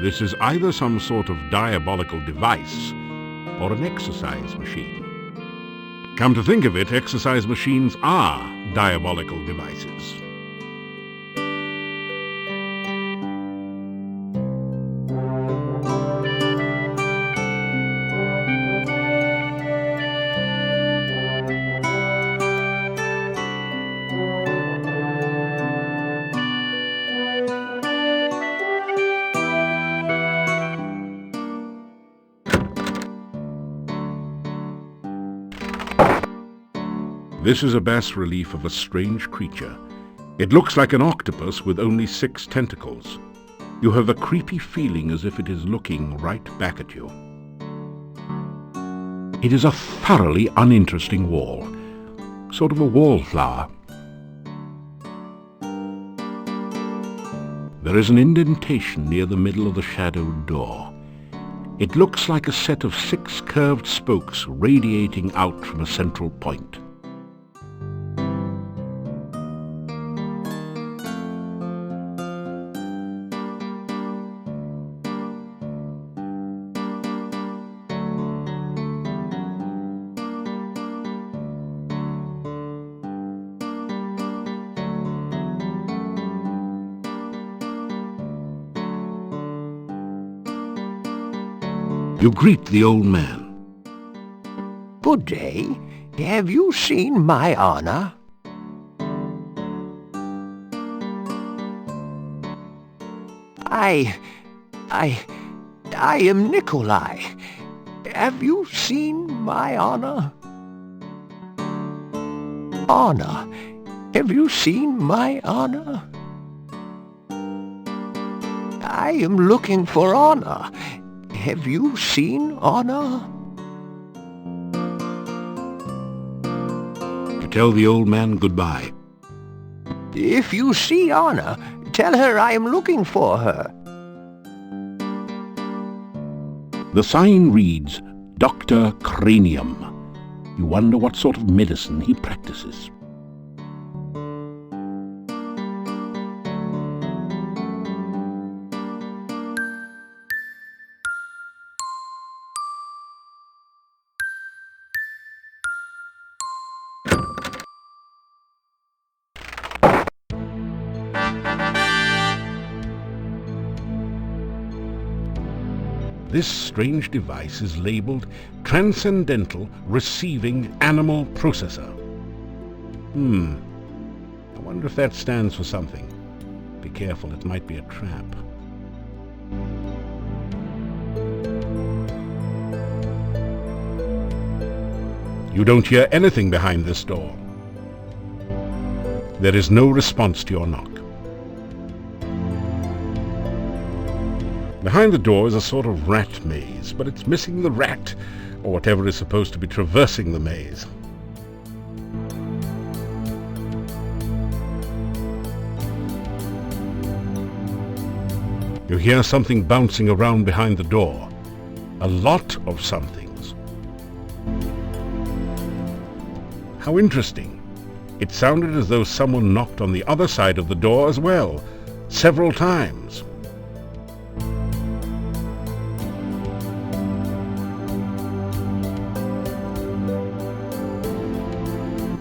This is either some sort of diabolical device or an exercise machine. Come to think of it, exercise machines are diabolical devices. This is a bas-relief of a strange creature. It looks like an octopus with only 6 tentacles. You have a creepy feeling as if it is looking right back at you. It is a thoroughly uninteresting wall, sort of a wallflower. There is an indentation near the middle of the shadowed door. It looks like a set of 6 curved spokes radiating out from a central point. You greet the old man. Good day. Have you seen my honor? I am Nikolai. Have you seen my honor? Honor. Have you seen my honor? I am looking for honor. Have you seen honor? You tell the old man goodbye. If you see honor, tell her I am looking for her. The sign reads, Dr. Cranium. You wonder what sort of medicine he practices. This strange device is labeled Transcendental Receiving Animal Processor. I wonder if that stands for something. Be careful, it might be a trap. You don't hear anything behind this door. There is no response to your knock. Behind the door is a sort of rat maze, but it's missing the rat, or whatever is supposed to be traversing the maze. You hear something bouncing around behind the door. A lot of somethings. How interesting. It sounded as though someone knocked on the other side of the door as well, several times.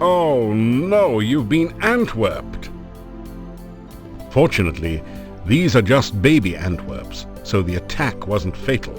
Oh no, you've been Antwerped. Fortunately, these are just baby Antwerps, so the attack wasn't fatal.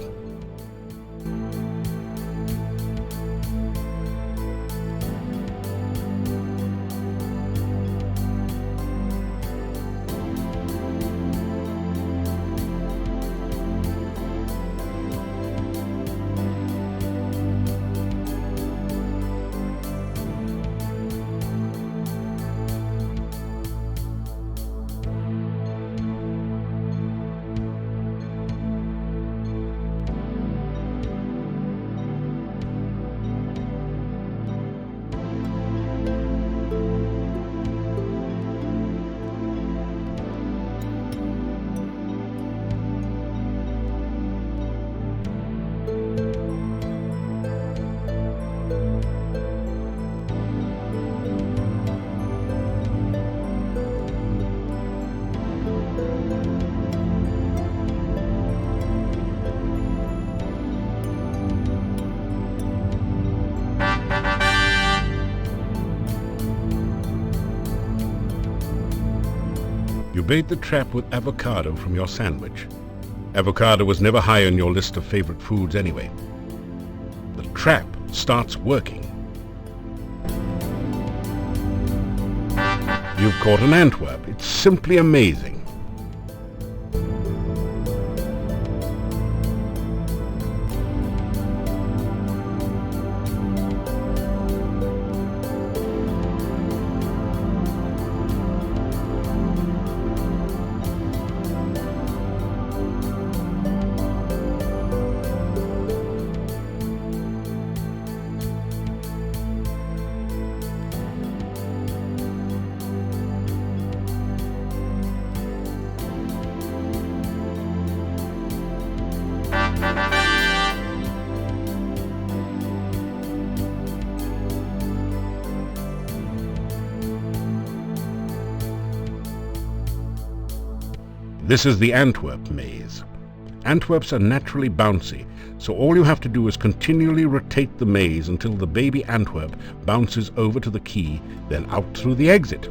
Evade the trap with avocado from your sandwich. Avocado was never high on your list of favorite foods anyway. The trap starts working. You've caught an Antwerp. It's simply amazing. This is the Antwerp maze. Antwerps are naturally bouncy, so all you have to do is continually rotate the maze until the baby Antwerp bounces over to the key, then out through the exit.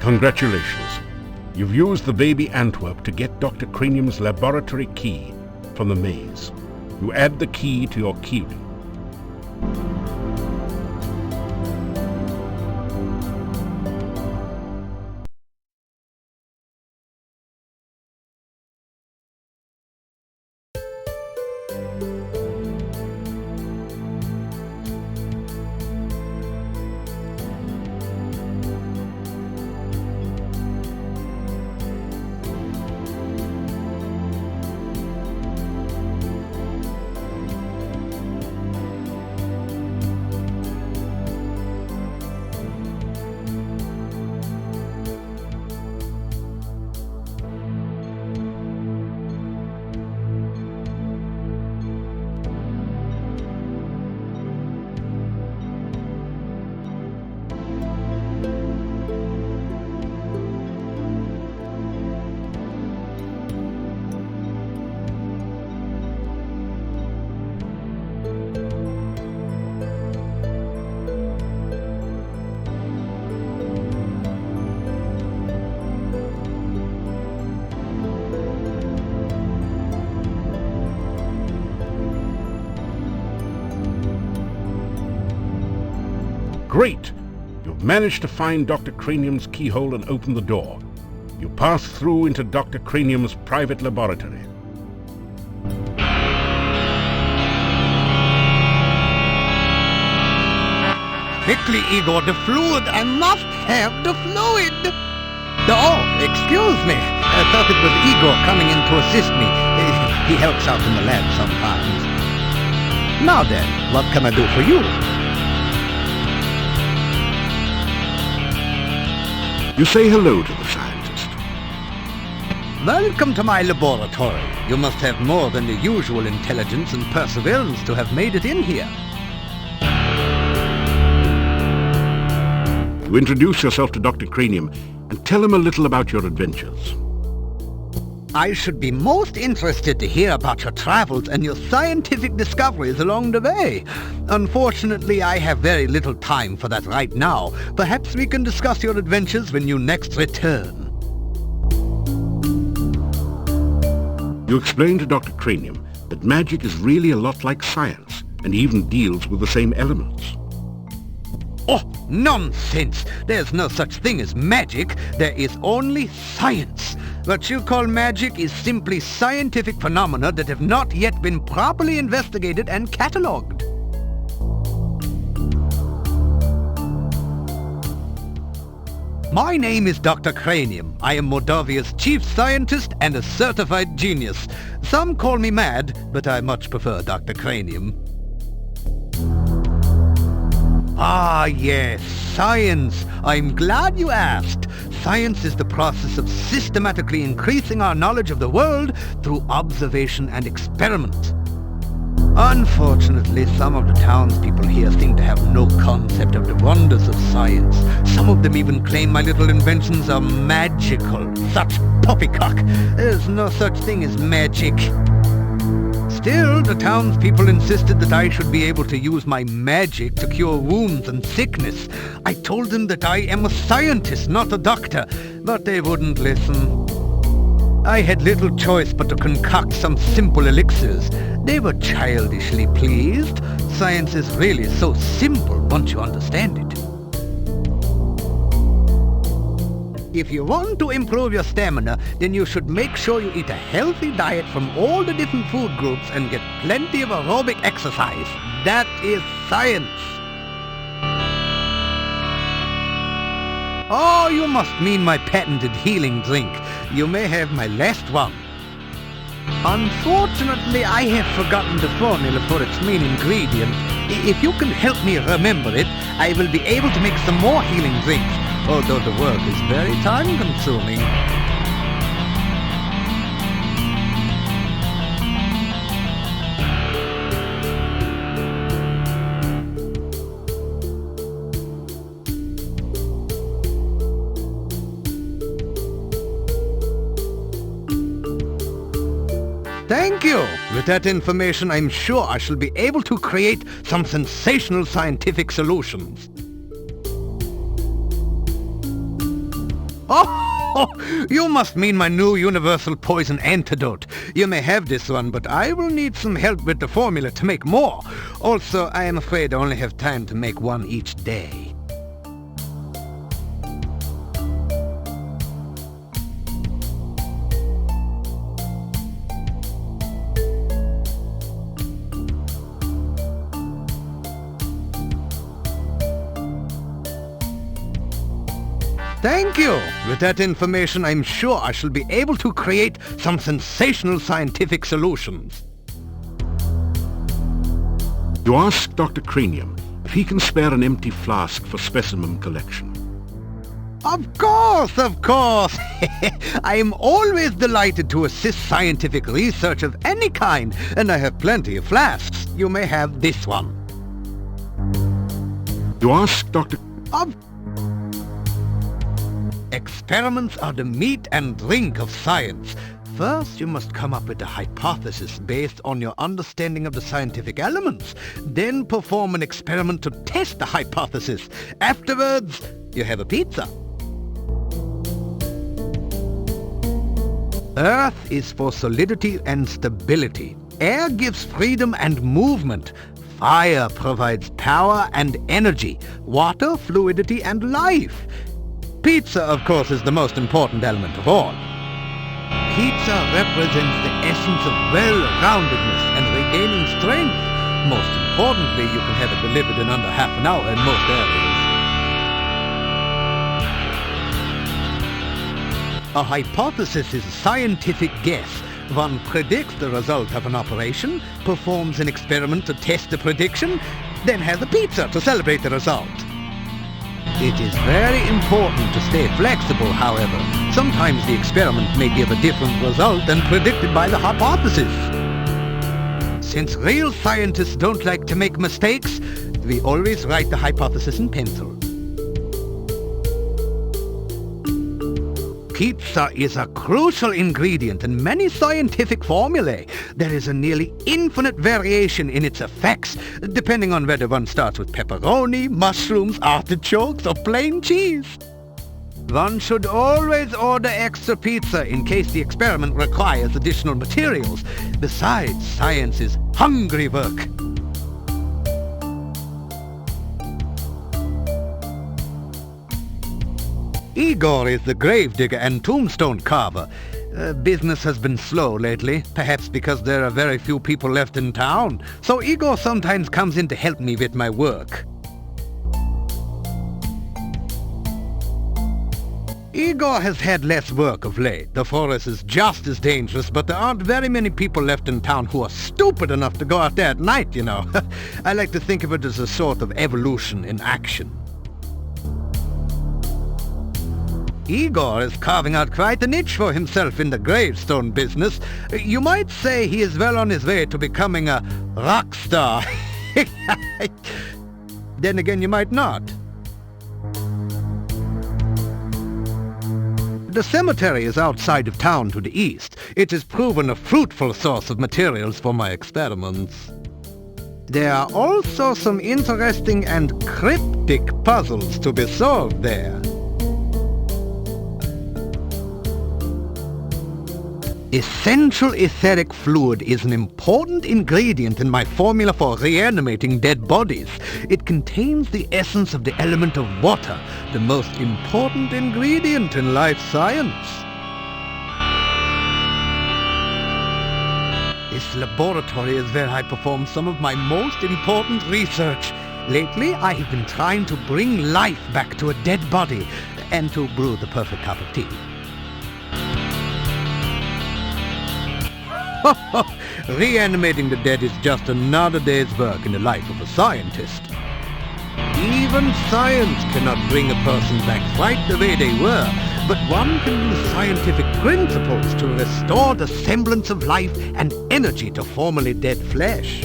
Congratulations. You've used the baby Antwerp to get Dr. Cranium's laboratory key from the maze. You add the key to your keyring. Great! You've managed to find Dr. Cranium's keyhole and open the door. You pass through into Dr. Cranium's private laboratory. Quickly, Igor, the fluid. I must have the fluid. Oh, excuse me. I thought it was Igor coming in to assist me. He helps out in the lab sometimes. Now then, what can I do for you? You say hello to the scientist. Welcome to my laboratory. You must have more than the usual intelligence and perseverance to have made it in here. You introduce yourself to Dr. Cranium and tell him a little about your adventures. I should be most interested to hear about your travels and your scientific discoveries along the way. Unfortunately, I have very little time for that right now. Perhaps we can discuss your adventures when you next return. You explain to Dr. Cranium that magic is really a lot like science and even deals with the same elements. Oh, nonsense! There's no such thing as magic. There is only science. What you call magic is simply scientific phenomena that have not yet been properly investigated and catalogued. My name is Dr. Cranium. I am Mordavia's chief scientist and a certified genius. Some call me mad, but I much prefer Dr. Cranium. Ah, yes, science. I'm glad you asked. Science is the process of systematically increasing our knowledge of the world through observation and experiment. Unfortunately, some of the townspeople here seem to have no concept of the wonders of science. Some of them even claim my little inventions are magical. Such poppycock. There's no such thing as magic. Still, the townspeople insisted that I should be able to use my magic to cure wounds and sickness. I told them that I am a scientist, not a doctor, but they wouldn't listen. I had little choice but to concoct some simple elixirs. They were childishly pleased. Science is really so simple once you understand it. If you want to improve your stamina, then you should make sure you eat a healthy diet from all the different food groups and get plenty of aerobic exercise. That is science. Oh, you must mean my patented healing drink. You may have my last one. Unfortunately, I have forgotten the formula for its main ingredient. If you can help me remember it, I will be able to make some more healing drinks, although the work is very time-consuming. Thank you! With that information, I'm sure I shall be able to create some sensational scientific solutions. Oh, you must mean my new universal poison antidote. You may have this one, but I will need some help with the formula to make more. Also, I am afraid I only have time to make one each day. Thank you! With that information, I'm sure I shall be able to create some sensational scientific solutions. You ask Dr. Cranium if he can spare an empty flask for specimen collection. Of course, of course! I am always delighted to assist scientific research of any kind, and I have plenty of flasks. You may have this one. You ask Dr. Experiments are the meat and drink of science. First, you must come up with a hypothesis based on your understanding of the scientific elements. Then perform an experiment to test the hypothesis. Afterwards, you have a pizza. Earth is for solidity and stability. Air gives freedom and movement. Fire provides power and energy. Water, fluidity and life. Pizza, of course, is the most important element of all. Pizza represents the essence of well-roundedness and regaining strength. Most importantly, you can have it delivered in under half an hour in most areas. A hypothesis is a scientific guess. One predicts the result of an operation, performs an experiment to test the prediction, then has a pizza to celebrate the result. It is very important to stay flexible, however. Sometimes the experiment may give a different result than predicted by the hypothesis. Since real scientists don't like to make mistakes, we always write the hypothesis in pencil. Pizza is a crucial ingredient in many scientific formulae. There is a nearly infinite variation in its effects, depending on whether one starts with pepperoni, mushrooms, artichokes, or plain cheese. One should always order extra pizza in case the experiment requires additional materials. Besides, science is hungry work. Igor is the gravedigger and tombstone carver. Business has been slow lately, perhaps because there are very few people left in town, so Igor sometimes comes in to help me with my work. Igor has had less work of late. The forest is just as dangerous, but there aren't very many people left in town who are stupid enough to go out there at night, you know. I like to think of it as a sort of evolution in action. Igor is carving out quite a niche for himself in the gravestone business. You might say he is well on his way to becoming a rock star. Then again, you might not. The cemetery is outside of town to the east. It has proven a fruitful source of materials for my experiments. There are also some interesting and cryptic puzzles to be solved there. Essential etheric fluid is an important ingredient in my formula for reanimating dead bodies. It contains the essence of the element of water, the most important ingredient in life science. This laboratory is where I perform some of my most important research. Lately, I have been trying to bring life back to a dead body and to brew the perfect cup of tea. Reanimating the dead is just another day's work in the life of a scientist. Even science cannot bring a person back right the way they were, but one can use scientific principles to restore the semblance of life and energy to formerly dead flesh.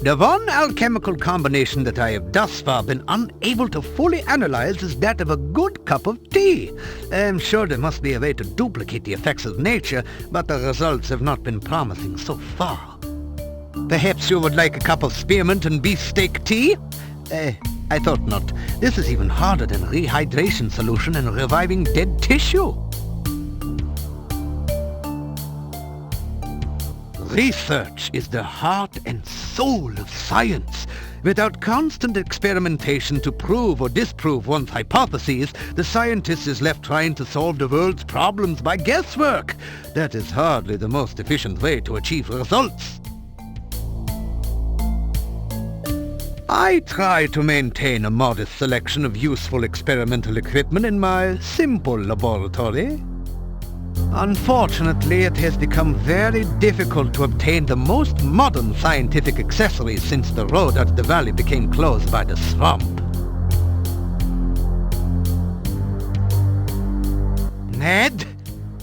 The one alchemical combination that I have thus far been unable to fully analyze is that of a good cup of tea. I'm sure there must be a way to duplicate the effects of nature, but the results have not been promising so far. Perhaps you would like a cup of spearmint and beefsteak tea? I thought not. This is even harder than rehydration solution and reviving dead tissue. Research is the heart and soul of science. Without constant experimentation to prove or disprove one's hypotheses, the scientist is left trying to solve the world's problems by guesswork. That is hardly the most efficient way to achieve results. I try to maintain a modest selection of useful experimental equipment in my simple laboratory. Unfortunately, it has become very difficult to obtain the most modern scientific accessories since the road out of the valley became closed by the swamp. Mad?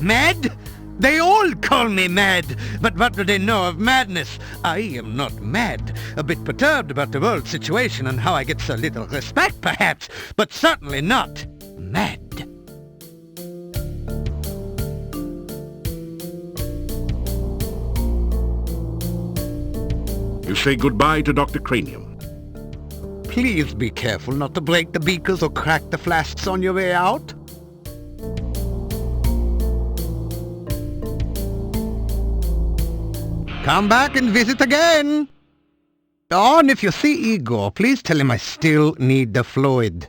Mad? They all call me mad, but what do they know of madness? I am not mad. A bit perturbed about the world situation and how I get so little respect, perhaps, but certainly not mad. You say goodbye to Dr. Cranium. Please be careful not to break the beakers or crack the flasks on your way out. Come back and visit again. Oh, and if you see Igor, please tell him I still need the fluid.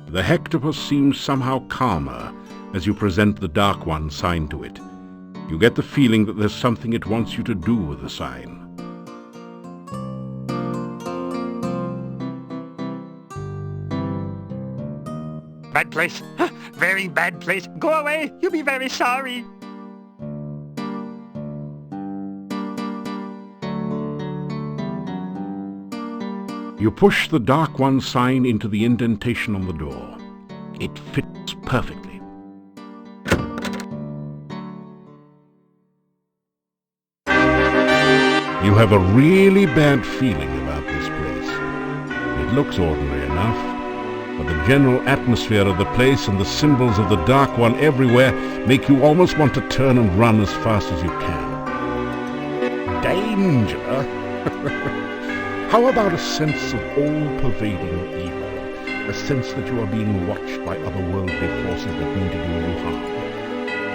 The hectopus seems somehow calmer as you present the Dark One sign to it. You get the feeling that there's something it wants you to do with the sign. Bad place. Very bad place. Go away. You'll be very sorry. You push the Dark One sign into the indentation on the door. It fits perfectly. You have a really bad feeling about this place. It looks ordinary enough, but the general atmosphere of the place and the symbols of the Dark One everywhere make you almost want to turn and run as fast as you can. danger? How about a sense of all-pervading evil? A sense that you are being watched by otherworldly forces that mean to do you harm?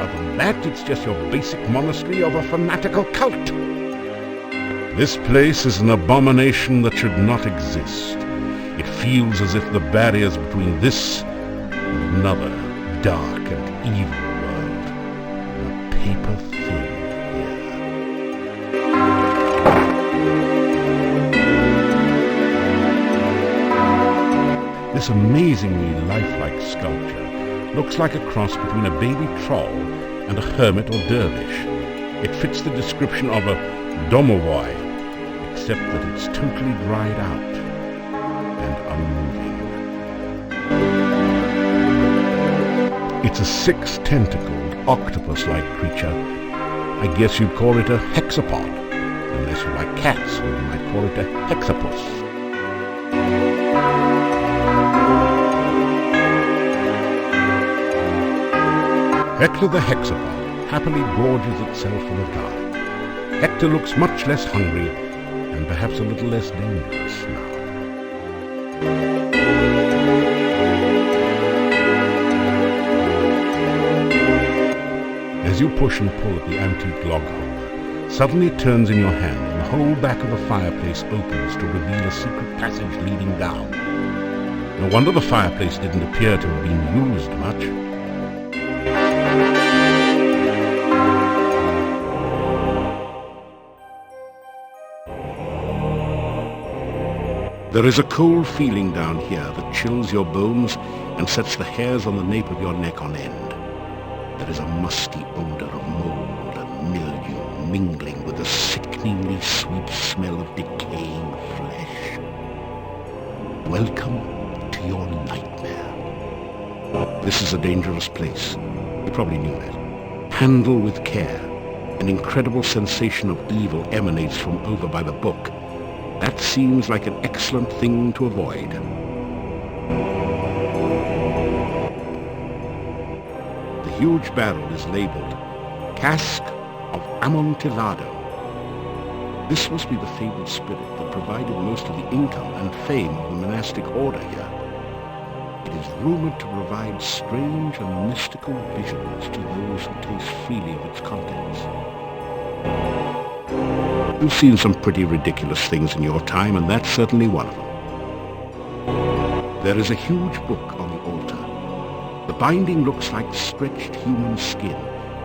Other than that, it's just your basic monastery of a fanatical cult. This place is an abomination that should not exist. It feels as if the barriers between this and another dark and evil world are paper thin here. This amazingly lifelike sculpture looks like a cross between a baby troll and a hermit or dervish. It fits the description of a domovoi, except that it's totally dried out and unmoving. It's a six-tentacled, octopus-like creature. I guess you'd call it a hexapod. Unless you like cats, then you might call it a hexapus. Hector the hexapod happily gorges itself on a dime. Hector looks much less hungry and perhaps a little less dangerous now. As you push and pull at the antique log holder, suddenly it turns in your hand and the whole back of the fireplace opens to reveal a secret passage leading down. No wonder the fireplace didn't appear to have been used much. There is a cold feeling down here that chills your bones and sets the hairs on the nape of your neck on end. There is a musty odor of mold and mildew mingling with the sickeningly sweet smell of decaying flesh. Welcome to your nightmare. This is a dangerous place. You probably knew that. Handle with care. An incredible sensation of evil emanates from over by the book. That seems like an excellent thing to avoid. The huge barrel is labeled Cask of Amontillado. This must be the fabled spirit that provided most of the income and fame of the monastic order here. It is rumored to provide strange and mystical visions to those who taste freely of its contents. You've seen some pretty ridiculous things in your time, and that's certainly one of them. There is a huge book on the altar. The binding looks like stretched human skin,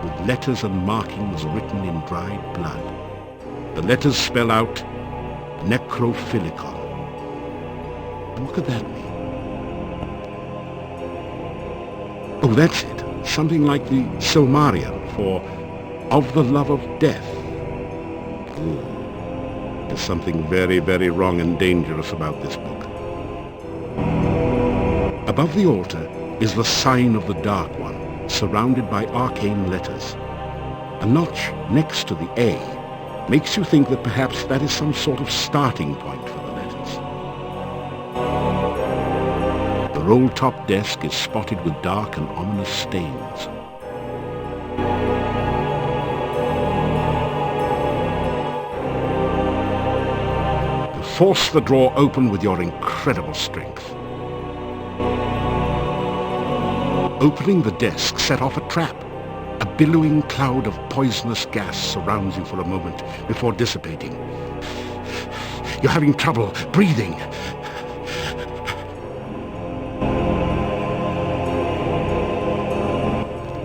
with letters and markings written in dried blood. The letters spell out Necrophilicon. And what could that mean? Oh, that's it. Something like the Silmarillion for Of the Love of Death. There's something very, very wrong and dangerous about this book. Above the altar is the sign of the Dark One, surrounded by arcane letters. A notch next to the A makes you think that perhaps that is some sort of starting point for the letters. The roll-top desk is spotted with dark and ominous stains. Force the drawer open with your incredible strength. Opening the desk set off a trap. A billowing cloud of poisonous gas surrounds you for a moment before dissipating. You're having trouble breathing.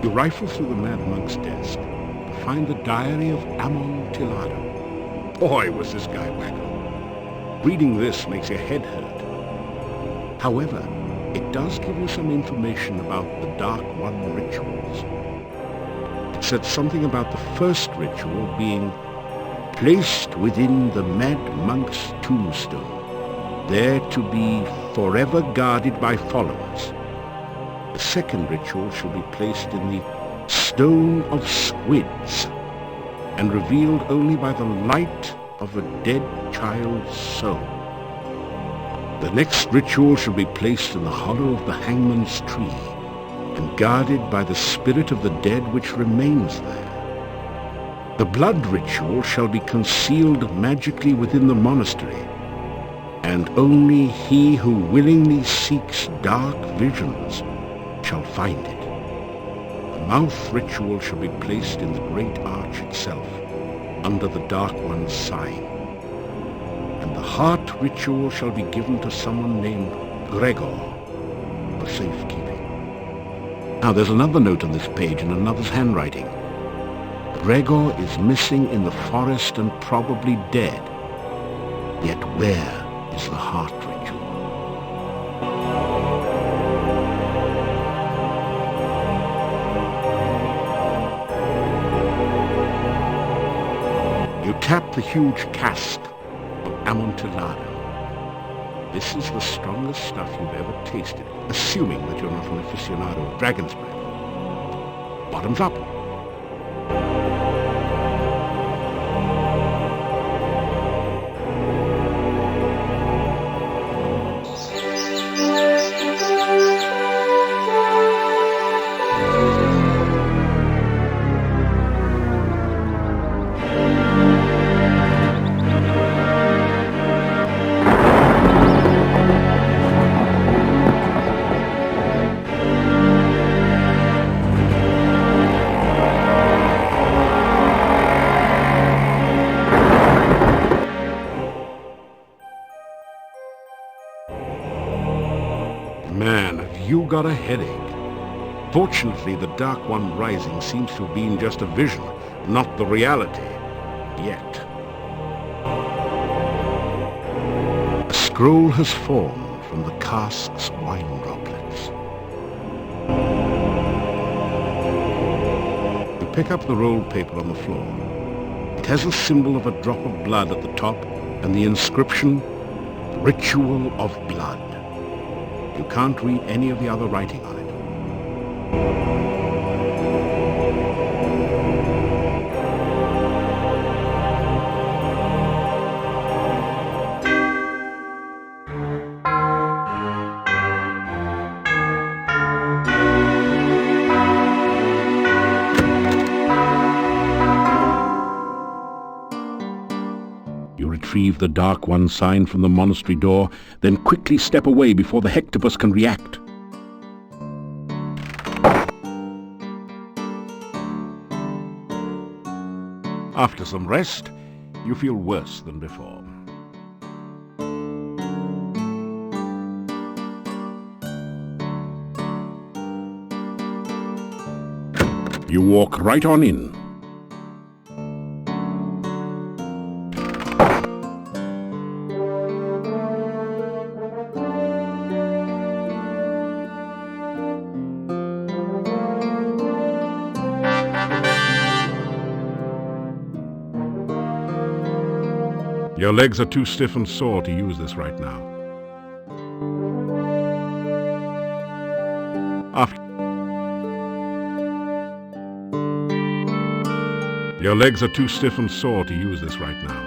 You rifle through the Mad Monk's desk to find the diary of Amontillado. Boy, was this guy wacko. Reading this makes your head hurt. However, it does give you some information about the Dark One rituals. It said something about the first ritual being placed within the Mad Monk's tombstone, there to be forever guarded by followers. The second ritual shall be placed in the Stone of Squids, and revealed only by the light of a dead child's soul. The next ritual shall be placed in the hollow of the hangman's tree and guarded by the spirit of the dead which remains there. The blood ritual shall be concealed magically within the monastery, and only he who willingly seeks dark visions shall find it. The mouth ritual shall be placed in the great arch itself, under the Dark One's sign. And the heart ritual shall be given to someone named Gregor for safekeeping. Now there's another note on this page in another's handwriting. Gregor is missing in the forest and probably dead. Yet where is the heart ritual? You tap the huge cask of Amontillado. This is the strongest stuff you've ever tasted, assuming that you're not an aficionado of dragon's breath. Bottoms up. Man, have you got a headache? Fortunately, the Dark One rising seems to have been just a vision, not the reality. Yet. A scroll has formed from the cask's wine droplets. You pick up the rolled paper on the floor. It has a symbol of a drop of blood at the top and the inscription, Ritual of Blood. You can't read any of the other writing on it. You retrieve the Dark One sign from the monastery door, then quickly step away before the Hectopus can react. After some rest, you feel worse than before. You walk right on in. Your legs are too stiff and sore to use this right now. Your legs are too stiff and sore to use this right now.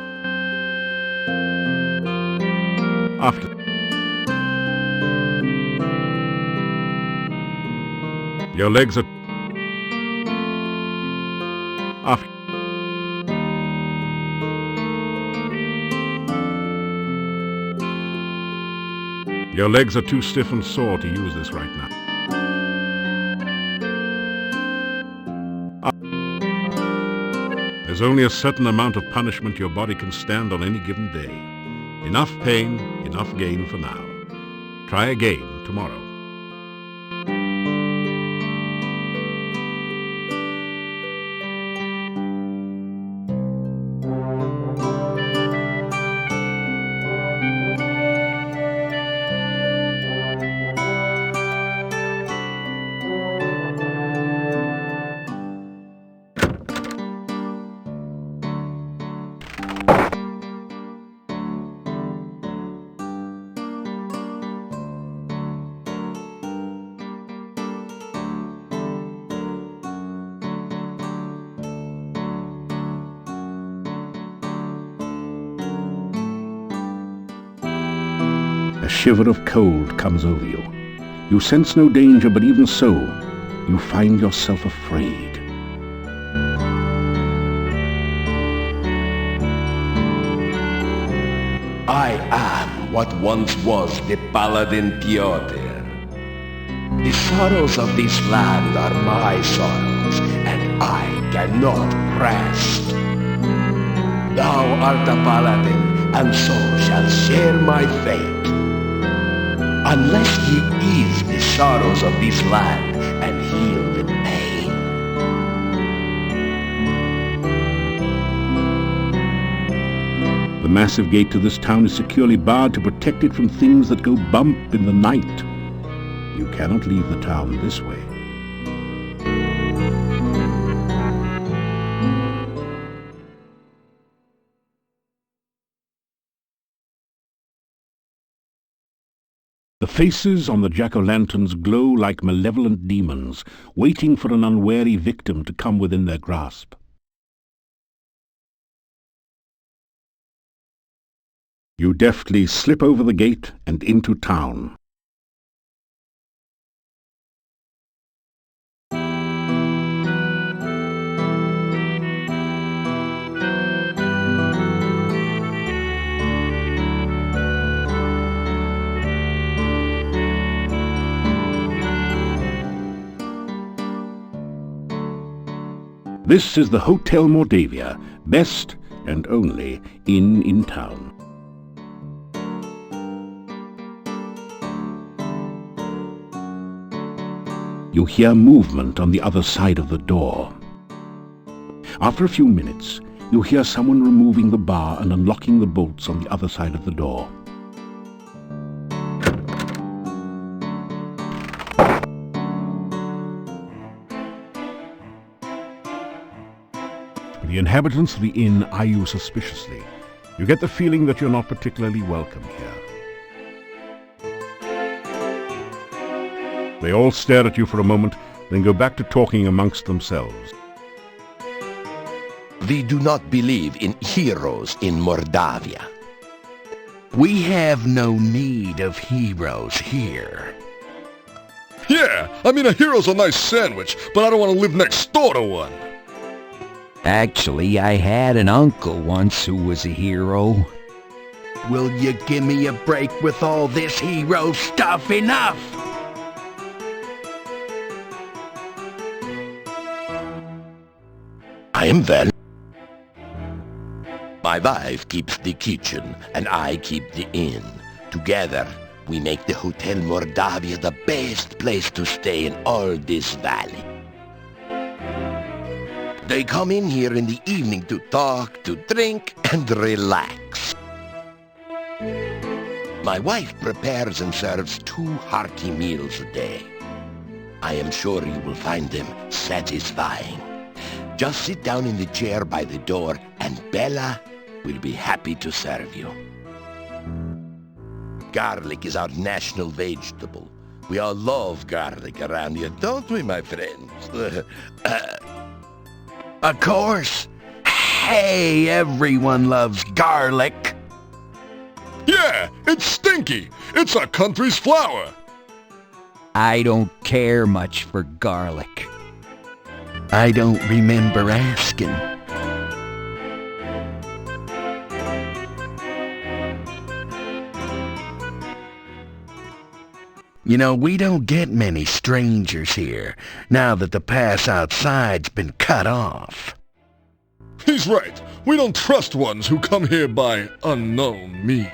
Your legs are... Your legs are too stiff and sore to use this right now. There's only a certain amount of punishment your body can stand on any given day. Enough pain, enough gain for now. Try again tomorrow. A shiver of cold comes over you. You sense no danger, but even so, you find yourself afraid. I am what once was the Paladin Piotr. The sorrows of this land are my sorrows, and I cannot rest. Thou art a Paladin, and so shall share my fate. Unless ye ease the sorrows of this land and heal the pain. The massive gate to this town is securely barred to protect it from things that go bump in the night. You cannot leave the town this way. The faces on the jack-o'-lanterns glow like malevolent demons, waiting for an unwary victim to come within their grasp. You deftly slip over the gate and into town. This is the Hotel Mordavia, best and only inn in town. You hear movement on the other side of the door. After a few minutes, you hear someone removing the bar and unlocking the bolts on the other side of the door. The inhabitants of the inn eye you suspiciously. You get the feeling that you're not particularly welcome here. They all stare at you for a moment, then go back to talking amongst themselves. We do not believe in heroes in Mordavia. We have no need of heroes here. Yeah, I mean a hero's a nice sandwich, but I don't want to live next door to one. Actually, I had an uncle once who was a hero. Will you give me a break with all this hero stuff? Enough! I am well. My wife keeps the kitchen, and I keep the inn. Together, we make the Hotel Mordavia the best place to stay in all this valley. They come in here in the evening to talk, to drink, and relax. My wife prepares and serves 2 hearty meals a day. I am sure you will find them satisfying. Just sit down in the chair by the door, and Bella will be happy to serve you. Garlic is our national vegetable. We all love garlic around here, don't we, my friends? Of course. Hey, everyone loves garlic. Yeah, it's stinky. It's our country's flower. I don't care much for garlic. I don't remember asking. You know, we don't get many strangers here, now that the pass outside's been cut off. He's right. We don't trust ones who come here by unknown means.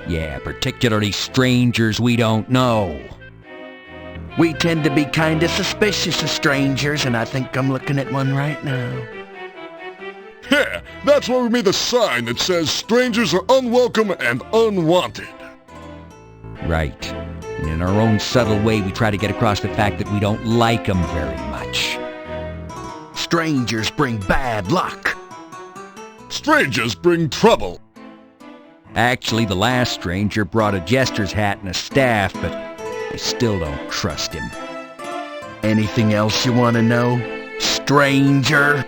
Yeah, particularly strangers we don't know. We tend to be kinda suspicious of strangers, and I think I'm looking at one right now. Yeah, that's why we made the sign that says strangers are unwelcome and unwanted. Right. And in our own subtle way, we try to get across the fact that we don't like them very much. Strangers bring bad luck. Strangers bring trouble. Actually, the last stranger brought a jester's hat and a staff, but I still don't trust him. Anything else you want to know, stranger?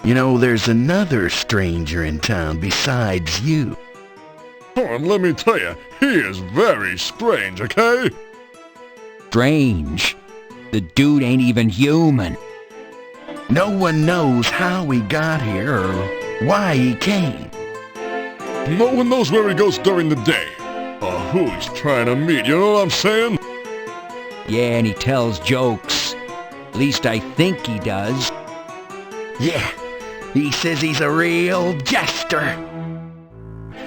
You know, there's another stranger in town besides you. Oh, and let me tell you, he is very strange, okay? Strange. The dude ain't even human. No one knows how he got here or Why he came? No one knows where he goes during the day, or who he's trying to meet, you know what I'm saying? Yeah, and he tells jokes. At least I think he does. Yeah, he says he's a real jester.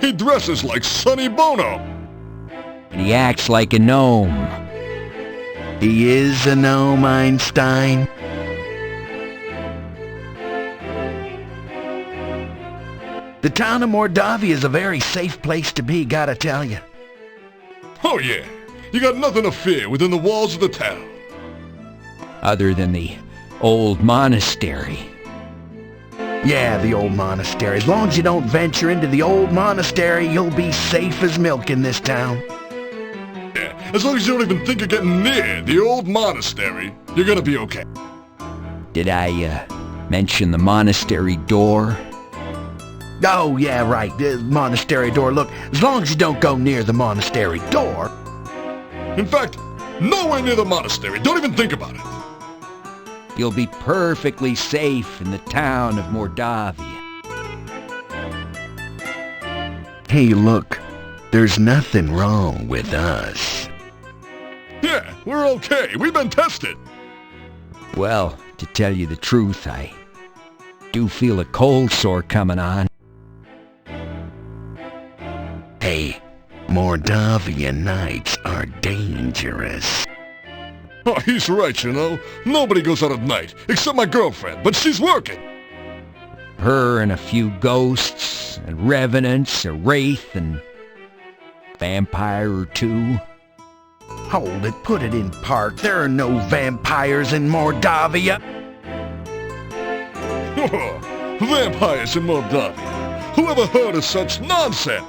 He dresses like Sonny Bono. And he acts like a gnome. He is a gnome, Einstein. The town of Mordavia is a very safe place to be, gotta tell you. Oh yeah, you got nothing to fear within the walls of the town. Other than the old monastery. Yeah, the old monastery. As long as you don't venture into the old monastery, you'll be safe as milk in this town. Yeah, as long as you don't even think of getting near the old monastery, you're gonna be okay. Did I, mention the monastery door? Oh, yeah, right, the monastery door. Look, as long as you don't go near the monastery door... In fact, nowhere near the monastery. Don't even think about it. You'll be perfectly safe in the town of Mordavia. Hey, look, there's nothing wrong with us. Yeah, we're okay. We've been tested. Well, to tell you the truth, I do feel a cold sore coming on. Hey, Mordavia nights are dangerous. Oh, he's right, you know. Nobody goes out at night, except my girlfriend, but she's working. Her and a few ghosts, and revenants, a wraith, and vampire or two. Hold it, put it in park. There are no vampires in Mordavia. Vampires in Moldavia. Whoever heard of such nonsense?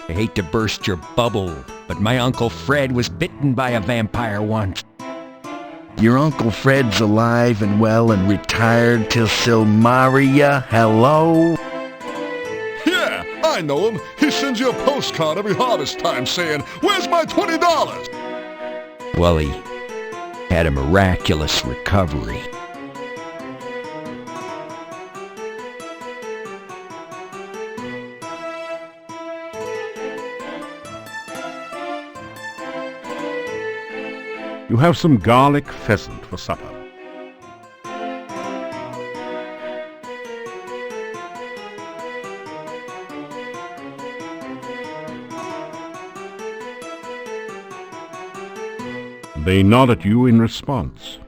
I hate to burst your bubble, but my Uncle Fred was bitten by a vampire once. Your Uncle Fred's alive and well and retired till Silmaria, hello? Yeah, I know him. He sends you a postcard every harvest time saying, "Where's my $20?" Well, he had a miraculous recovery. You have some garlic pheasant for supper. They nod at you in response.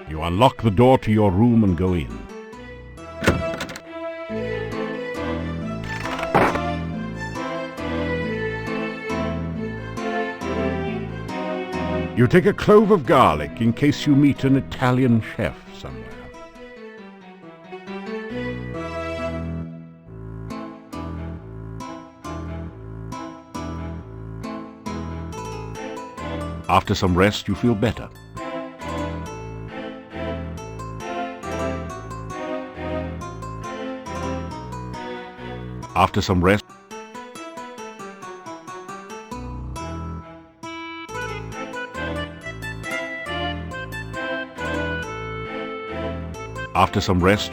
You unlock the door to your room and go in. You take a clove of garlic in case you meet an Italian chef somewhere. After some rest, you feel better. After some rest,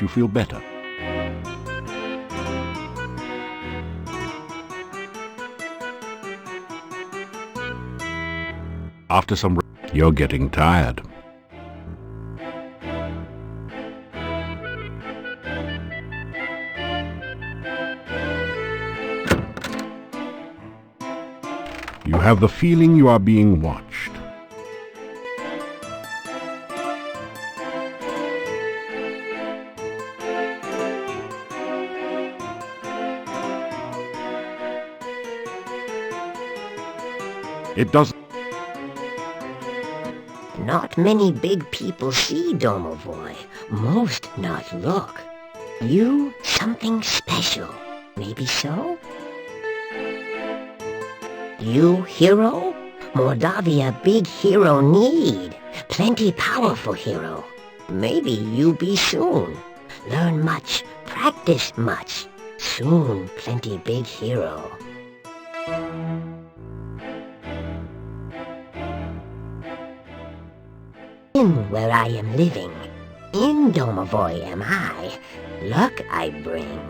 you feel better. After some rest, you're getting tired. You have the feeling you are being watched. It doesn't. Not many big people see Domovoy. Most not look. You something special. Maybe so? You hero? Mordavia big hero need. Plenty powerful hero. Maybe you be soon. Learn much practice much. Soon plenty big hero. In where I am living, in Domovoy am I. Luck I bring.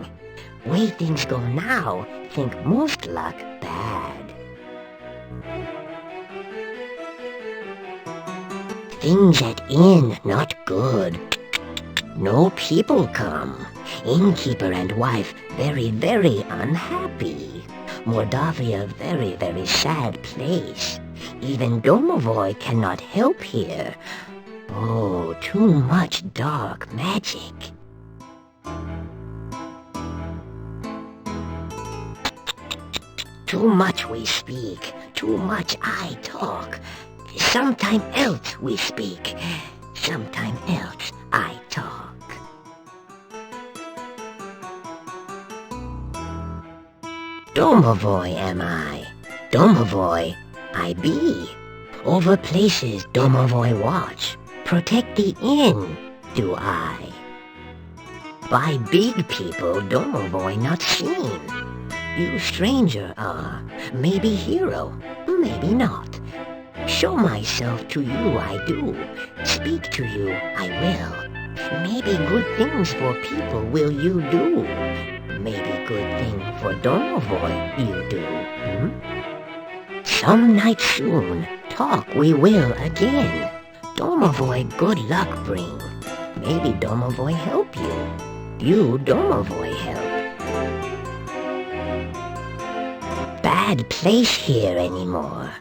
Way things go now, think most luck bad. Things at inn not good. No people come. Innkeeper and wife very, very unhappy. Mordavia very, very sad place. Even Domovoy cannot help here. Oh, too much dark magic. Too much we speak, too much I talk. Sometime else we speak, sometime else I talk. Domovoy am I, Domovoy I be. Over places Domovoy watch, protect the inn do I. By big people Domovoy not seen. You stranger are, maybe hero, maybe not. Show myself to you I do, speak to you I will. Maybe good things for people will you do. Maybe good thing for Domovoy you do, Some night soon, talk we will again. Domovoy good luck bring. Maybe Domovoy help you. You Domovoy help. Bad place here anymore.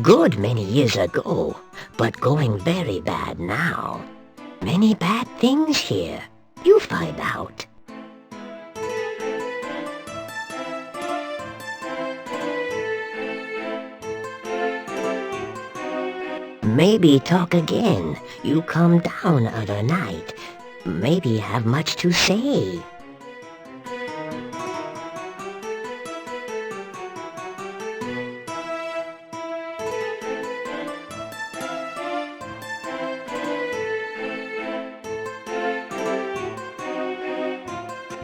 Good many years ago, but going very bad now. Many bad things here. You find out. Maybe talk again. You come down other night. Maybe have much to say.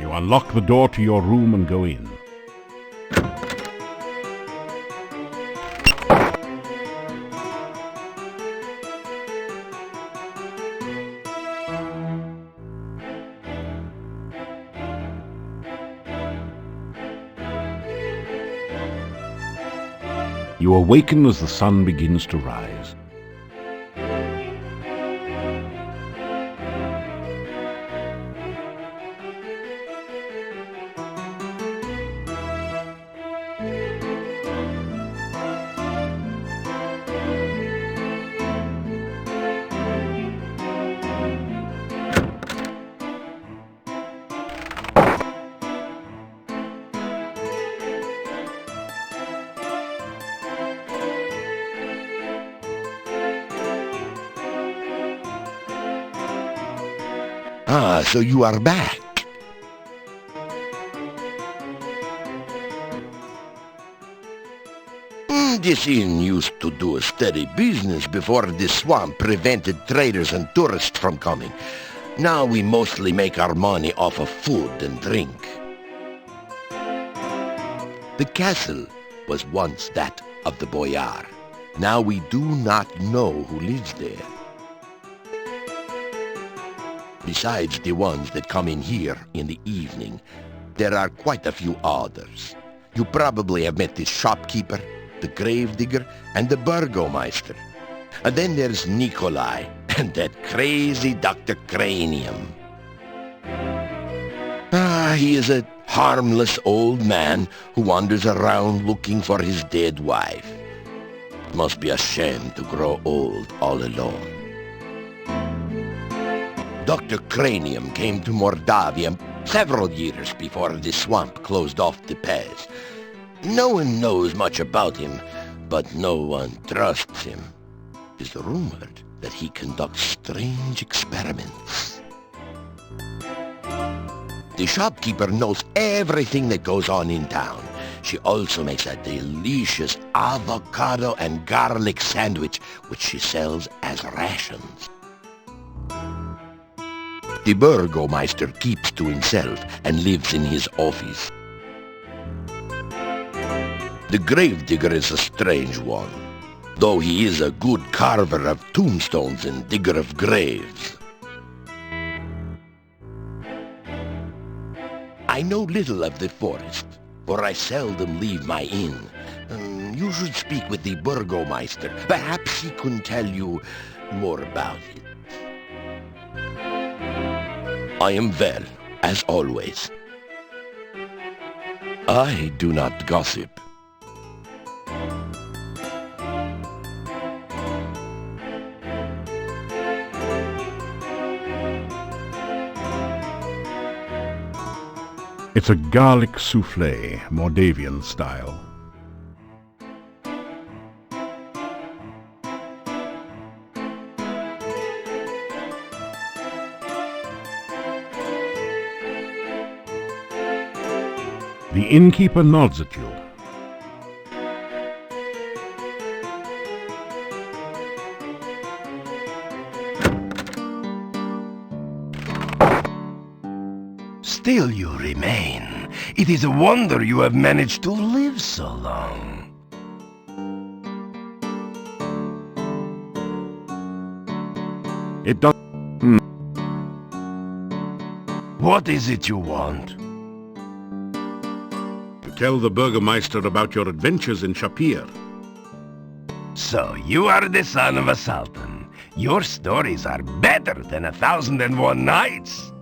You unlock the door to your room and go in. You awaken as the sun begins to rise. Ah, so you are back. This inn used to do a steady business before this swamp prevented traders and tourists from coming. Now we mostly make our money off of food and drink. The castle was once that of the boyar. Now we do not know who lives there. Besides the ones that come in here in the evening, there are quite a few others. You probably have met this shopkeeper, the gravedigger, and the burgomeister. And then there's Nikolai, and that crazy Dr. Cranium. He is a harmless old man who wanders around looking for his dead wife. Must be a shame to grow old all alone. Dr. Cranium came to Mordavia several years before the swamp closed off the pass. No one knows much about him, but no one trusts him. It is rumored that he conducts strange experiments. The shopkeeper knows everything that goes on in town. She also makes a delicious avocado and garlic sandwich, which she sells as rations. The Burgomeister keeps to himself and lives in his office. The gravedigger is a strange one, though he is a good carver of tombstones and digger of graves. I know little of the forest, for I seldom leave my inn. You should speak with the Burgomeister. Perhaps he can tell you more about it. I am well, as always. I do not gossip. It's a garlic soufflé, Mordavian style. The innkeeper nods at you. Still you remain. It is a wonder you have managed to live so long. It does. What is it you want? Tell the Burgomeister about your adventures in Shapir. So, you are the son of a sultan. Your stories are better than 1001 Nights.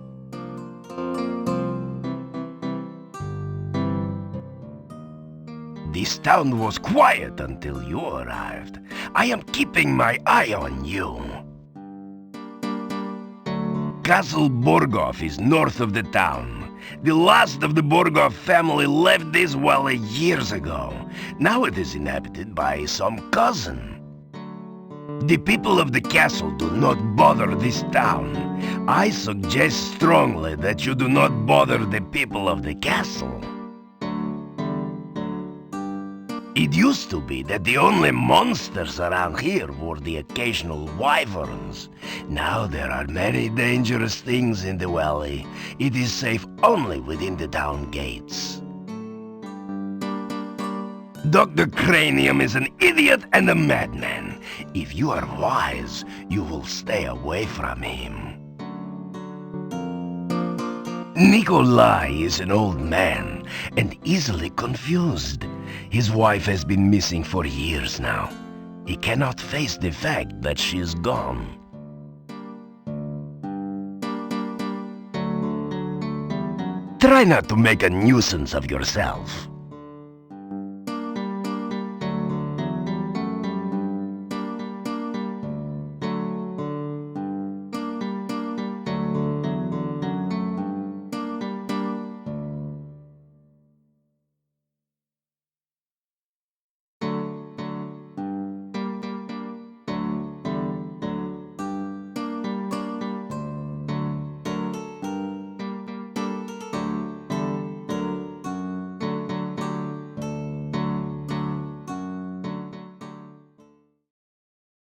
This town was quiet until you arrived. I am keeping my eye on you. Castle Borgov is north of the town. The last of the Borgov family left this valley years ago. Now it is inhabited by some cousin. The people of the castle do not bother this town. I suggest strongly that you do not bother the people of the castle. It used to be that the only monsters around here were the occasional wyverns. Now there are many dangerous things in the valley. It is safe only within the town gates. Dr. Cranium is an idiot and a madman. If you are wise, you will stay away from him. Nikolai is an old man and easily confused. His wife has been missing for years now. He cannot face the fact that she is gone. Try not to make a nuisance of yourself.